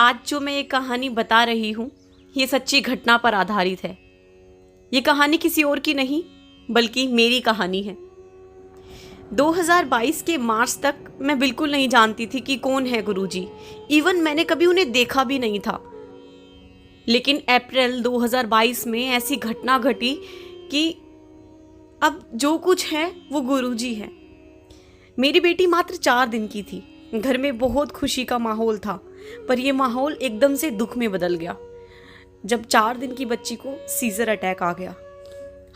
आज जो मैं ये कहानी बता रही हूँ ये सच्ची घटना पर आधारित है। ये कहानी किसी और की नहीं बल्कि मेरी कहानी है। 2022 के मार्च तक मैं बिल्कुल नहीं जानती थी कि कौन है गुरुजी। इवन मैंने कभी उन्हें देखा भी नहीं था। लेकिन अप्रैल 2022 में ऐसी घटना घटी कि अब जो कुछ है वो गुरुजी है। मेरी बेटी मात्र 4 दिन की थी। घर में बहुत खुशी का माहौल था, पर यह माहौल एकदम से दुख में बदल गया जब 4 दिन की बच्ची को सीजर अटैक आ गया।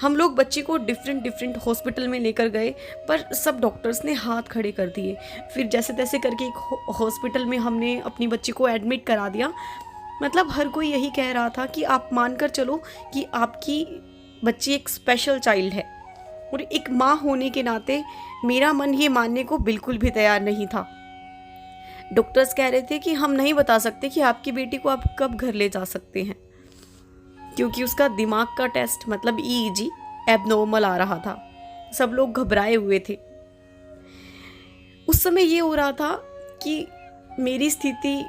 हम लोग बच्ची को डिफरेंट हॉस्पिटल में लेकर गए, पर सब डॉक्टर्स ने हाथ खड़े कर दिए। फिर जैसे तैसे करके एक हॉस्पिटल में हमने अपनी बच्ची को एडमिट करा दिया। मतलब हर कोई यही कह रहा था कि आप मानकर चलो कि आपकी बच्ची एक स्पेशल चाइल्ड है। और एक माँ होने के नाते मेरा मन ये मानने को बिल्कुल भी तैयार नहीं था। डॉक्टर्स कह रहे थे कि हम नहीं बता सकते कि आपकी बेटी को आप कब घर ले जा सकते हैं, क्योंकि उसका दिमाग का टेस्ट मतलब EEG एबनॉर्मल आ रहा था। सब लोग घबराए हुए थे। उस समय ये हो रहा था कि मेरी स्थिति,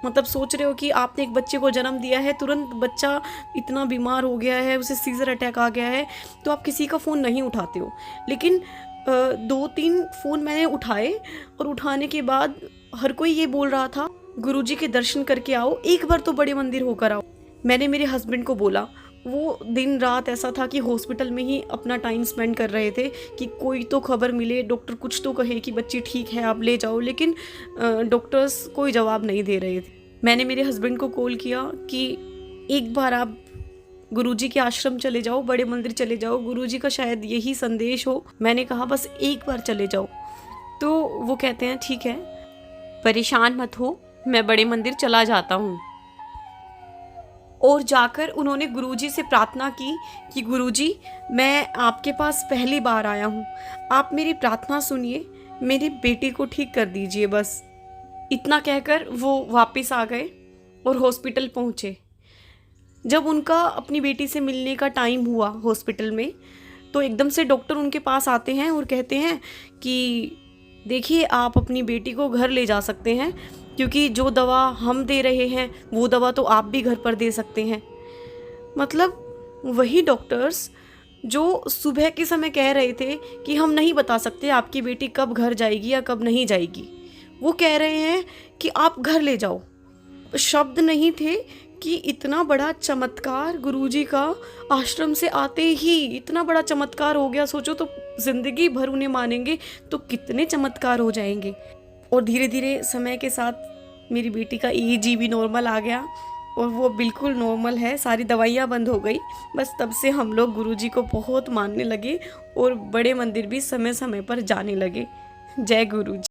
मतलब सोच रहे हो कि आपने एक बच्चे को जन्म दिया है, तुरंत बच्चा इतना बीमार हो गया है, उसे सीजर अटैक आ गया है, तो आप किसी का फ़ोन नहीं उठाते हो। लेकिन 2-3 फ़ोन मैंने उठाए, और उठाने के बाद हर कोई ये बोल रहा था गुरुजी के दर्शन करके आओ, एक बार तो बड़े मंदिर होकर आओ। मैंने मेरे हस्बैंड को बोला। वो दिन रात ऐसा था कि हॉस्पिटल में ही अपना टाइम स्पेंड कर रहे थे कि कोई तो खबर मिले, डॉक्टर कुछ तो कहे कि बच्ची ठीक है आप ले जाओ। लेकिन डॉक्टर्स कोई जवाब नहीं दे रहे थे। मैंने मेरे हस्बैंड को कॉल किया कि एक बार आप गुरुजी के आश्रम चले जाओ, बड़े मंदिर चले जाओ, गुरुजी का शायद यही संदेश हो। मैंने कहा बस एक बार चले जाओ। तो वो कहते हैं ठीक है, परेशान मत हो, मैं बड़े मंदिर चला जाता हूँ। और जाकर उन्होंने गुरुजी से प्रार्थना की कि गुरुजी मैं आपके पास पहली बार आया हूँ, आप मेरी प्रार्थना सुनिए, मेरी बेटी को ठीक कर दीजिए बस। इतना कहकर वो वापस आ गए और हॉस्पिटल पहुँचे। जब उनका अपनी बेटी से मिलने का टाइम हुआ हॉस्पिटल में, तो एकदम से डॉक्टर उनके पास आते हैं और कहते हैं कि देखिए आप अपनी बेटी को घर ले जा सकते हैं, क्योंकि जो दवा हम दे रहे हैं वो दवा तो आप भी घर पर दे सकते हैं। मतलब वही डॉक्टर्स जो सुबह के समय कह रहे थे कि हम नहीं बता सकते आपकी बेटी कब घर जाएगी या कब नहीं जाएगी, वो कह रहे हैं कि आप घर ले जाओ। शब्द नहीं थे कि इतना बड़ा चमत्कार गुरुजी का आश्रम से आते ही इतना बड़ा चमत्कार हो गया। सोचो तो जिंदगी भर उन्हें मानेंगे तो कितने चमत्कार हो जाएंगे। और धीरे धीरे समय के साथ मेरी बेटी का EEG भी नॉर्मल आ गया और वो बिल्कुल नॉर्मल है। सारी दवाइयाँ बंद हो गई। बस तब से हम लोग गुरुजी को बहुत मानने लगे और बड़े मंदिर भी समय समय पर जाने लगे। जय गुरुजी।